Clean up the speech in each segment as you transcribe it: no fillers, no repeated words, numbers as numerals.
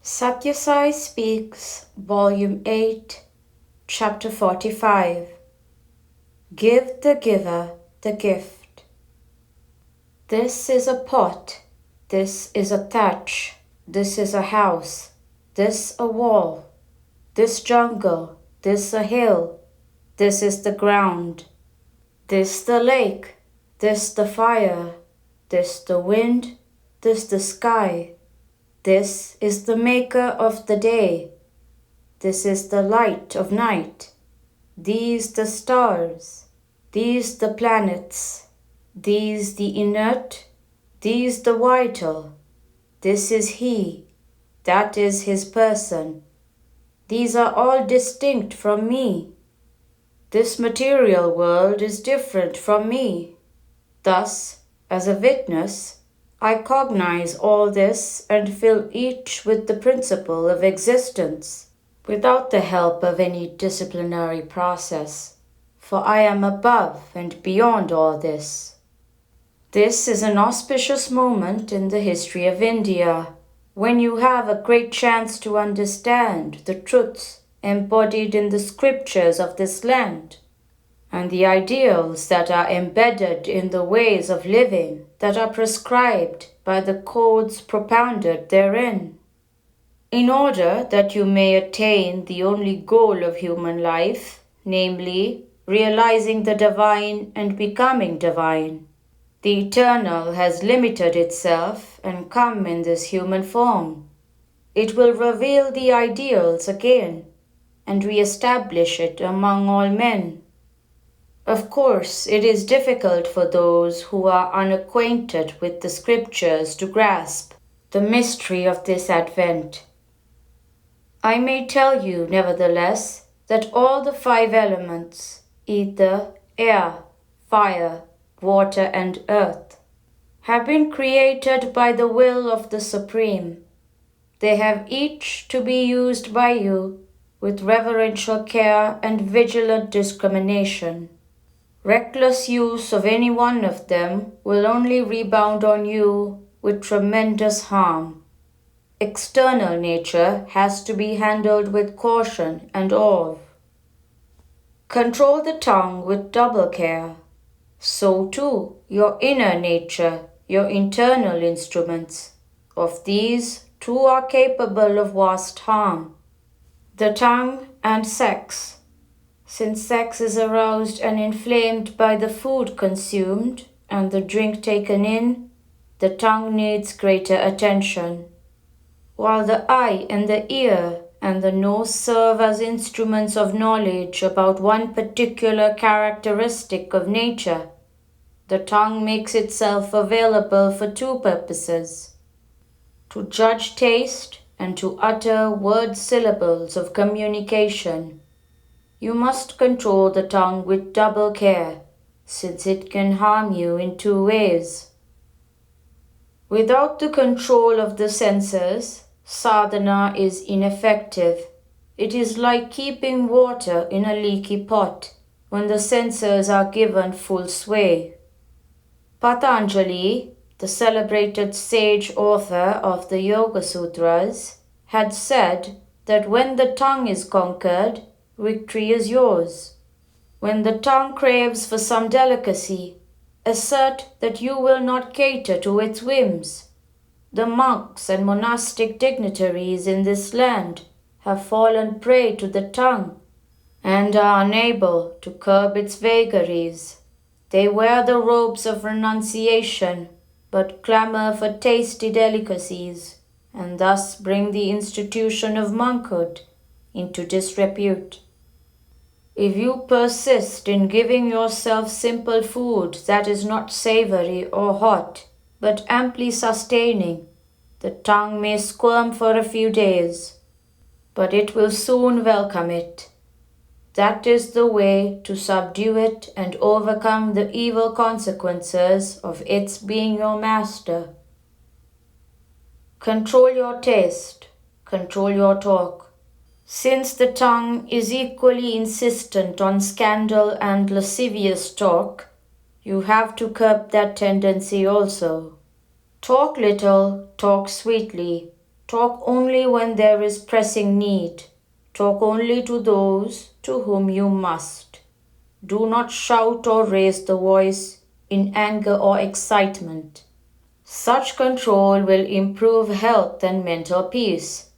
Sathya Sai Speaks, Volume 8, Chapter 45. Give the giver the gift. This is a pot, this is a thatch, this is a house, this a wall, this jungle, this a hill, this is the ground, this the lake, this the fire, this the wind, this the sky. This is the maker of the day. This is the light of night. These the stars. These the planets. These the inert. These the vital. This is he. That is his person. These are all distinct from me. This material world is different from me. Thus, as a witness, I cognize all this and fill each with the principle of existence, without the help of any disciplinary process, for I am above and beyond all this. This is an auspicious moment in the history of India, when you have a great chance to understand the truths embodied in the scriptures of this land, and the ideals that are embedded in the ways of living that are prescribed by the codes propounded therein. In order that you may attain the only goal of human life, namely, realizing the divine and becoming divine, the Eternal has limited itself and come in this human form. It will reveal the ideals again and re-establish it among all men. Of course, it is difficult for those who are unacquainted with the scriptures to grasp the mystery of this advent. I may tell you, nevertheless, that all the five elements, ether, air, fire, water, and earth, have been created by the will of the Supreme. They have each to be used by you with reverential care and vigilant discrimination. Reckless use of any one of them will only rebound on you with tremendous harm. External nature has to be handled with caution and awe. Control the tongue with double care. So too your inner nature, your internal instruments. Of these, two are capable of vast harm: the tongue and sex. Since sex is aroused and inflamed by the food consumed and the drink taken in, the tongue needs greater attention. While the eye and the ear and the nose serve as instruments of knowledge about one particular characteristic of nature, the tongue makes itself available for two purposes: to judge taste and to utter word syllables of communication. You must control the tongue with double care, since it can harm you in two ways. Without the control of the senses, sadhana is ineffective. It is like keeping water in a leaky pot when the senses are given full sway. Patanjali, the celebrated sage author of the Yoga Sutras, had said that when the tongue is conquered, victory is yours. When the tongue craves for some delicacy, assert that you will not cater to its whims. The monks and monastic dignitaries in this land have fallen prey to the tongue and are unable to curb its vagaries. They wear the robes of renunciation, but clamor for tasty delicacies, and thus bring the institution of monkhood into disrepute. If you persist in giving yourself simple food that is not savory or hot, but amply sustaining, the tongue may squirm for a few days, but it will soon welcome it. That is the way to subdue it and overcome the evil consequences of its being your master. Control your taste, control your talk. Since the tongue is equally insistent on scandal and lascivious talk, you have to curb that tendency also. Talk little, talk sweetly. Talk only when there is pressing need. Talk only to those to whom you must. Do not shout or raise the voice in anger or excitement. Such control will improve health and mental peace.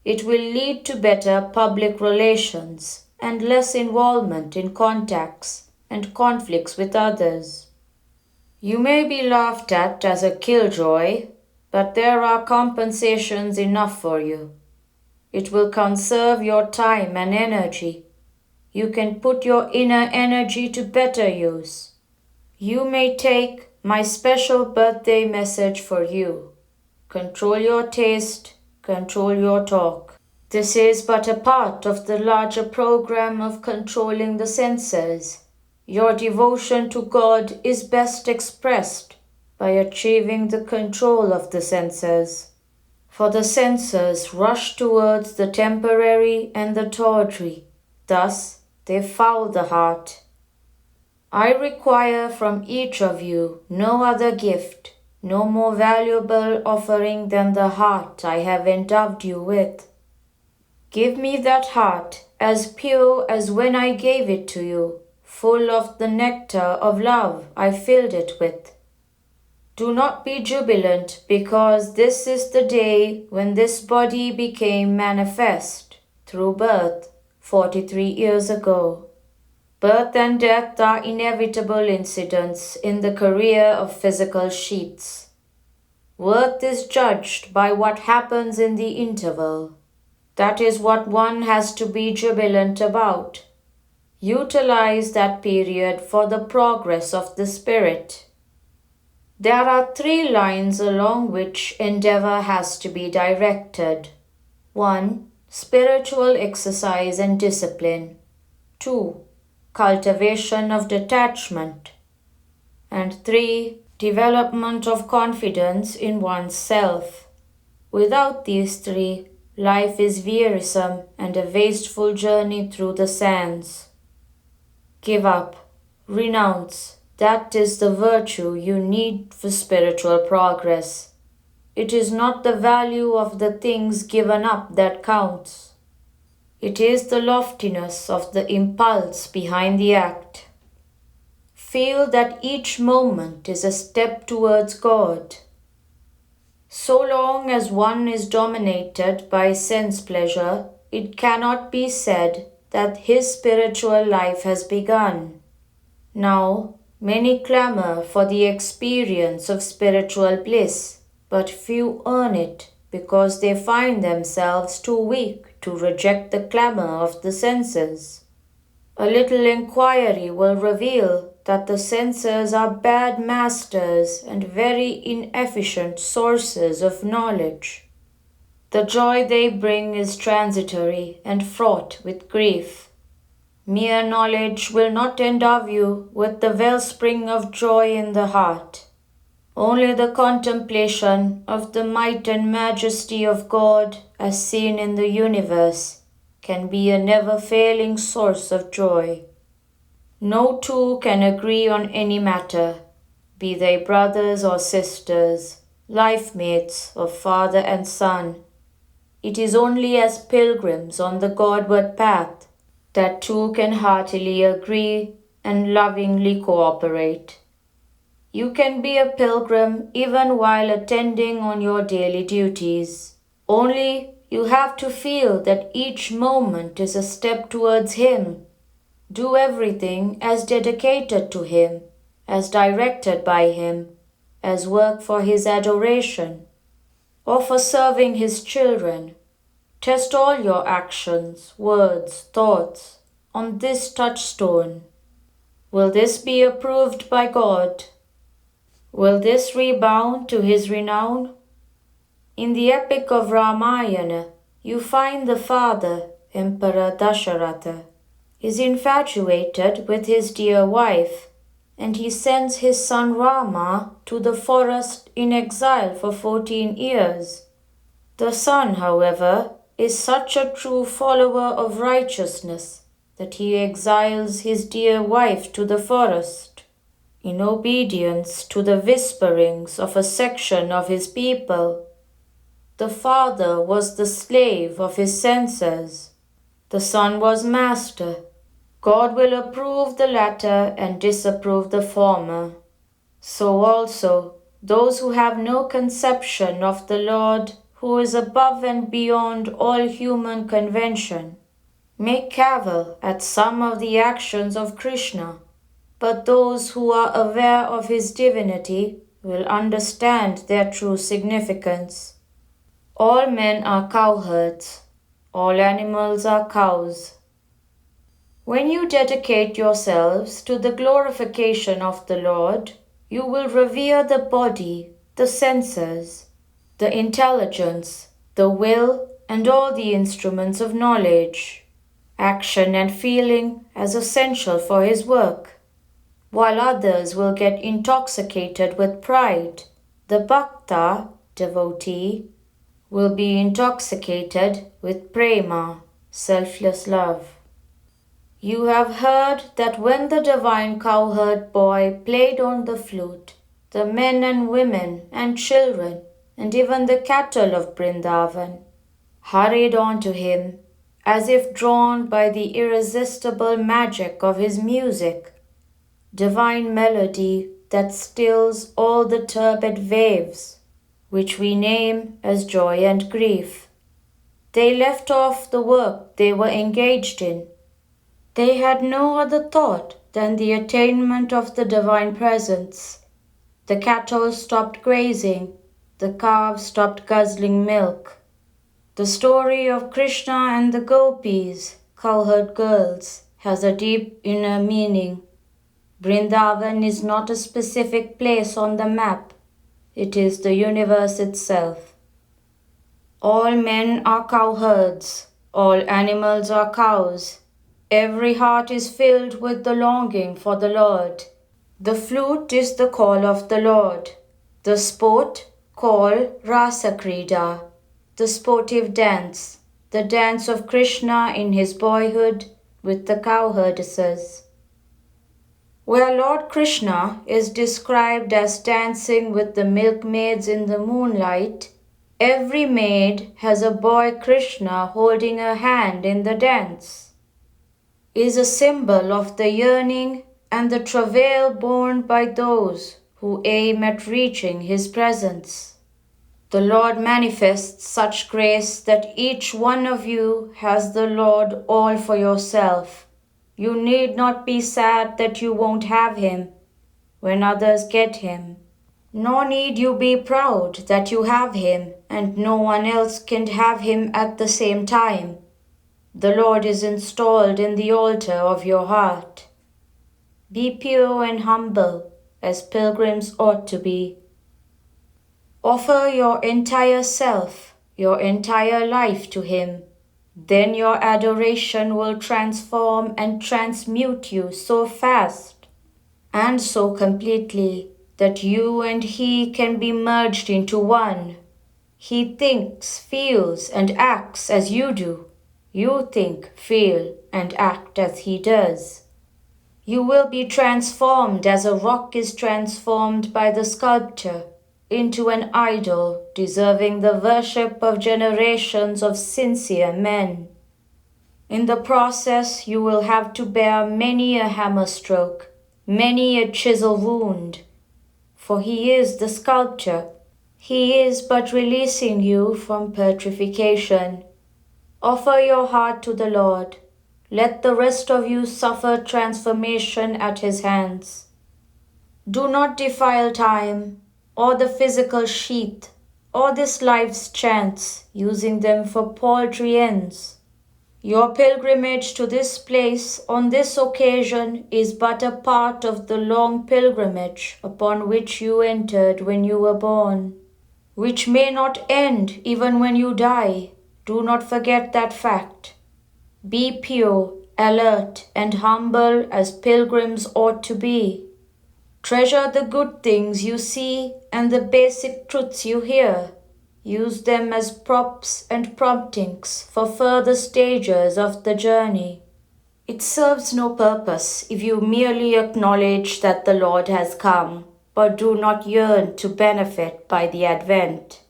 It will lead to better public relations and less involvement in contacts and conflicts with others. You may be laughed at as a killjoy, but there are compensations enough for you. It will conserve your time and energy. You can put your inner energy to better use. You may take my special birthday message for you. Control your taste, control your talk. This is but a part of the larger program of controlling the senses. Your devotion to God is best expressed by achieving the control of the senses. For the senses rush towards the temporary and the tawdry. Thus they foul the heart. I require from each of you no other gift, no more valuable offering than the heart I have endowed you with. Give me that heart as pure as when I gave it to you, full of the nectar of love I filled it with. Do not be jubilant because this is the day when this body became manifest through birth 43 years ago. Birth and death are inevitable incidents in the career of physical sheaths. Worth is judged by what happens in the interval. That is what one has to be jubilant about. Utilize that period for the progress of the spirit. There are 3 lines along which endeavor has to be directed. 1. Spiritual exercise and discipline. 2. Cultivation of detachment. And 3. Development of confidence in oneself. Without these 3, life is wearisome and a wasteful journey through the sands. Give up, renounce. That is the virtue you need for spiritual progress. It is not the value of the things given up that counts. It is the loftiness of the impulse behind the act. Feel that each moment is a step towards God. So long as one is dominated by sense pleasure, it cannot be said that his spiritual life has begun. Now, many clamor for the experience of spiritual bliss, but few earn it because they find themselves too weak to reject the clamor of the senses. A little inquiry will reveal that the senses are bad masters and very inefficient sources of knowledge. The joy they bring is transitory and fraught with grief. Mere knowledge will not endow you with the wellspring of joy in the heart. Only the contemplation of the might and majesty of God as seen in the universe can be a never-failing source of joy. No two can agree on any matter, be they brothers or sisters, life-mates or father and son. It is only as pilgrims on the Godward path that two can heartily agree and lovingly cooperate. You can be a pilgrim even while attending on your daily duties. Only you have to feel that each moment is a step towards Him. Do everything as dedicated to Him, as directed by Him, as work for His adoration, or for serving His children. Test all your actions, words, thoughts on this touchstone. Will this be approved by God? Will this rebound to His renown? In the epic of Ramayana, you find the father, Emperor Dasharatha, is infatuated with his dear wife, and he sends his son Rama to the forest in exile for 14 years. The son, however, is such a true follower of righteousness that he exiles his dear wife to the forest, in obedience to the whisperings of a section of his people. The father was the slave of his senses. The son was master. God will approve the latter and disapprove the former. So also, those who have no conception of the Lord, who is above and beyond all human convention, may cavil at some of the actions of Krishna, but those who are aware of his divinity will understand their true significance. All men are cowherds, all animals are cows. When you dedicate yourselves to the glorification of the Lord, you will revere the body, the senses, the intelligence, the will, and all the instruments of knowledge, action and feeling as essential for his work, while others will get intoxicated with pride. The bhakta, devotee, will be intoxicated with prema, selfless love. You have heard that when the divine cowherd boy played on the flute, the men and women and children and even the cattle of Vrindavan hurried on to him as if drawn by the irresistible magic of his music, divine melody that stills all the turbid waves, which we name as joy and grief. They left off the work they were engaged in. They had no other thought than the attainment of the divine presence. The cattle stopped grazing, the calves stopped guzzling milk. The story of Krishna and the gopis, cowherd girls, has a deep inner meaning. Vrindavan is not a specific place on the map, it is the universe itself. All men are cowherds, all animals are cows. Every heart is filled with the longing for the Lord. The flute is the call of the Lord. The sport, call Rasa Krida, the sportive dance, the dance of Krishna in his boyhood with the cowherdesses. Where Lord Krishna is described as dancing with the milkmaids in the moonlight, every maid has a boy Krishna holding her hand in the dance, is a symbol of the yearning and the travail borne by those who aim at reaching his presence. The Lord manifests such grace that each one of you has the Lord all for yourself. You need not be sad that you won't have him when others get him, nor need you be proud that you have him and no one else can have him at the same time. The Lord is installed in the altar of your heart. Be pure and humble, as pilgrims ought to be. Offer your entire self, your entire life to Him. Then your adoration will transform and transmute you so fast and so completely that you and He can be merged into one. He thinks, feels, and acts as you do. You think, feel, and act as He does. You will be transformed as a rock is transformed by the sculptor into an idol deserving the worship of generations of sincere men. In the process, you will have to bear many a hammer stroke, many a chisel wound, for He is the sculptor. He is but releasing you from petrification. Offer your heart to the Lord. Let the rest of you suffer transformation at His hands. Do not defile time, or the physical sheath, or this life's chance, using them for paltry ends. Your pilgrimage to this place on this occasion is but a part of the long pilgrimage upon which you entered when you were born, which may not end even when you die. Do not forget that fact. Be pure, alert, and humble as pilgrims ought to be. Treasure the good things you see and the basic truths you hear. Use them as props and promptings for further stages of the journey. It serves no purpose if you merely acknowledge that the Lord has come, but do not yearn to benefit by the advent.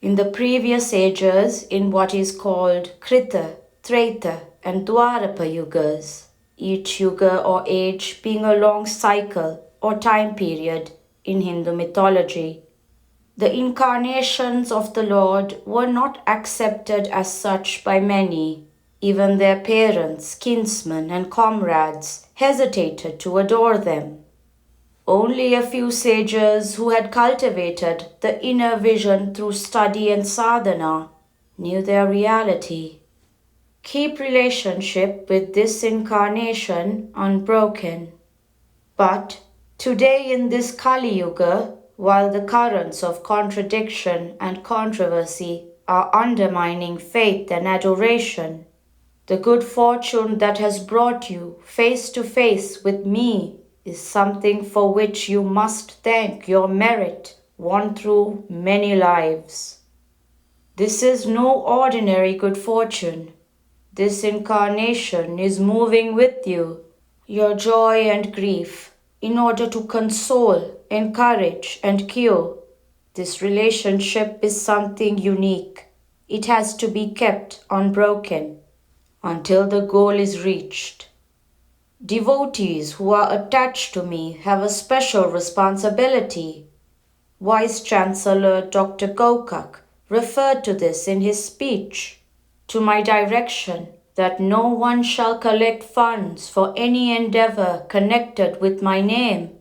In the previous ages, in what is called Krita, Treta, and Dwarapa Yugas, each yuga or age being a long cycle or time period in Hindu mythology, the incarnations of the Lord were not accepted as such by many. Even their parents, kinsmen, and comrades hesitated to adore them. Only a few sages who had cultivated the inner vision through study and sadhana knew their reality. Keep relationship with this incarnation unbroken. But today in this Kali Yuga, while the currents of contradiction and controversy are undermining faith and adoration, the good fortune that has brought you face to face with me is something for which you must thank your merit won through many lives. This is no ordinary good fortune. This incarnation is moving with you, your joy and grief, in order to console, encourage, and cure. This relationship is something unique. It has to be kept unbroken until the goal is reached. Devotees who are attached to me have a special responsibility. Vice Chancellor Dr. Gokak referred to this in his speech. To my direction that no one shall collect funds for any endeavor connected with my name.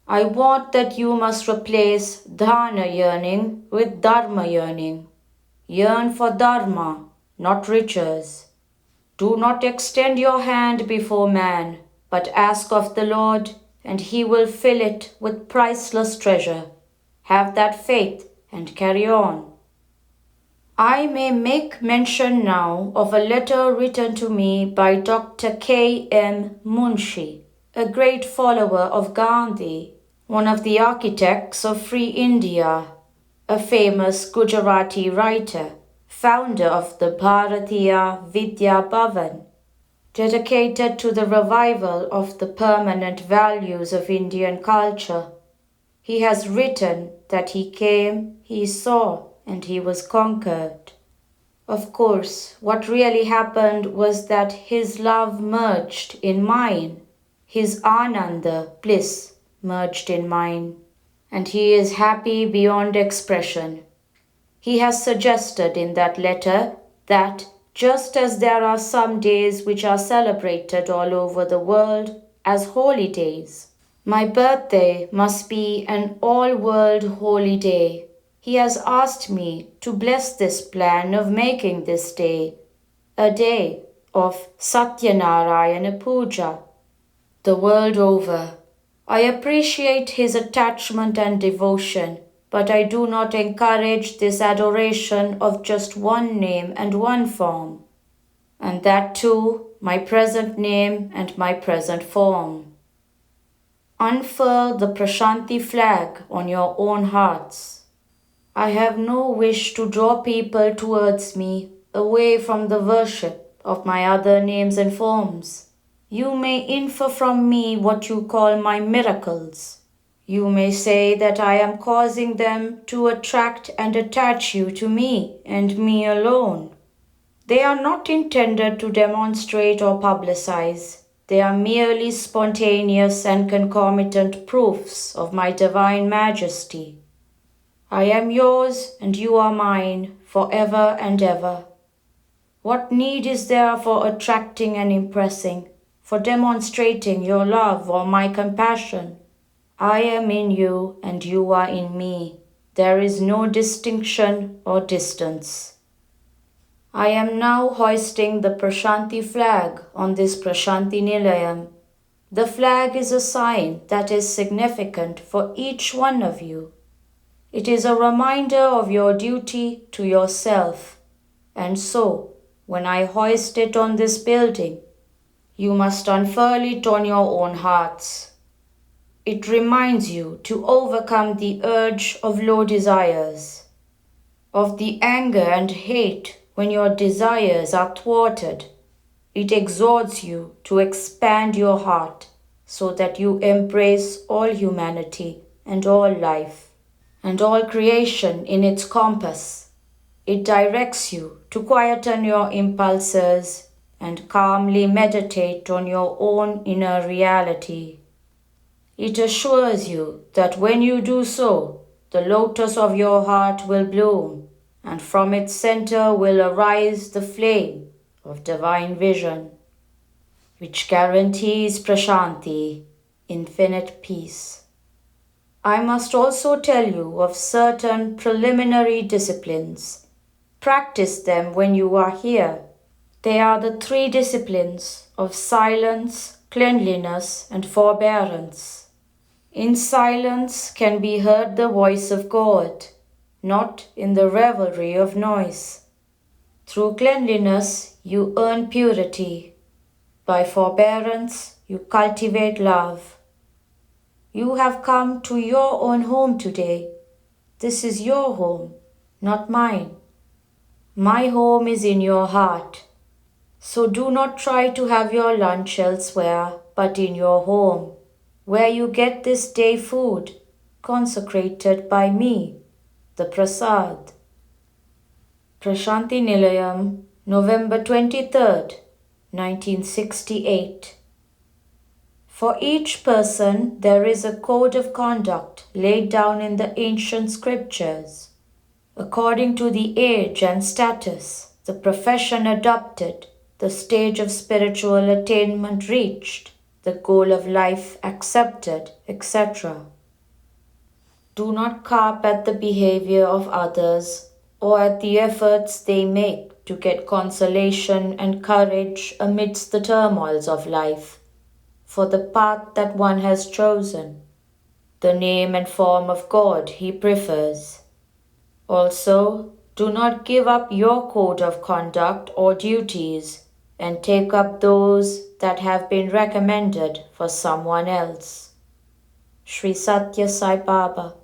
I want that you must replace dharna yearning with dharma yearning. Yearn for dharma, not riches. Do not extend your hand before man, but ask of the Lord, and he will fill it with priceless treasure. Have that faith and carry on. I may make mention now of a letter written to me by Dr. K. M. Munshi, a great follower of Gandhi, one of the architects of Free India, a famous Gujarati writer, founder of the Bharatiya Vidya Bhavan, dedicated to the revival of the permanent values of Indian culture. He has written that he came, he saw, and he was conquered. Of course, what really happened was that his love merged in mine, his ananda, bliss, merged in mine, and he is happy beyond expression. He has suggested in that letter that just as there are some days which are celebrated all over the world as holy days, my birthday must be an all-world holy day. He has asked me to bless this plan of making this day a day of Satyanarayana Puja the world over. I appreciate his attachment and devotion, but I do not encourage this adoration of just one name and one form, and that too my present name and my present form. Unfurl the Prashanti flag on your own hearts. I have no wish to draw people towards me away from the worship of my other names and forms. You may infer from me what you call my miracles. You may say that I am causing them to attract and attach you to me and me alone. They are not intended to demonstrate or publicize. They are merely spontaneous and concomitant proofs of my divine majesty. I am yours and you are mine forever and ever. What need is there for attracting and impressing, for demonstrating your love or my compassion? I am in you and you are in me. There is no distinction or distance. I am now hoisting the Prashanti flag on this Prashanti Nilayam. The flag is a sign that is significant for each one of you. It is a reminder of your duty to yourself. And so, when I hoist it on this building, you must unfurl it on your own hearts. It reminds you to overcome the urge of low desires, of the anger and hate when your desires are thwarted. It exhorts you to expand your heart so that you embrace all humanity and all life and all creation in its compass It directs you to quieten your impulses and calmly meditate on your own inner reality. It assures you that when you do so, the lotus of your heart will bloom, and from its center will arise the flame of divine vision, which guarantees prashanti, infinite peace. I must also tell you of certain preliminary disciplines. Practice them when you are here. They are the 3 disciplines of silence, cleanliness, and forbearance. In silence can be heard the voice of God, not in the revelry of noise. Through cleanliness you earn purity. By forbearance you cultivate love. You have come to your own home today. This is your home, not mine. My home is in your heart. So do not try to have your lunch elsewhere, but in your home, where you get this day food, consecrated by me, the Prasad. Prashanti Nilayam, November 23rd, 1968. For each person, there is a code of conduct laid down in the ancient scriptures. According to the age and status, the profession adopted, the stage of spiritual attainment reached, the goal of life accepted, etc. Do not carp at the behavior of others or at the efforts they make to get consolation and courage amidst the turmoils of life, for the path that one has chosen, the name and form of God he prefers. Also, do not give up your code of conduct or duties and take up those that have been recommended for someone else. Sri Sathya Sai Baba.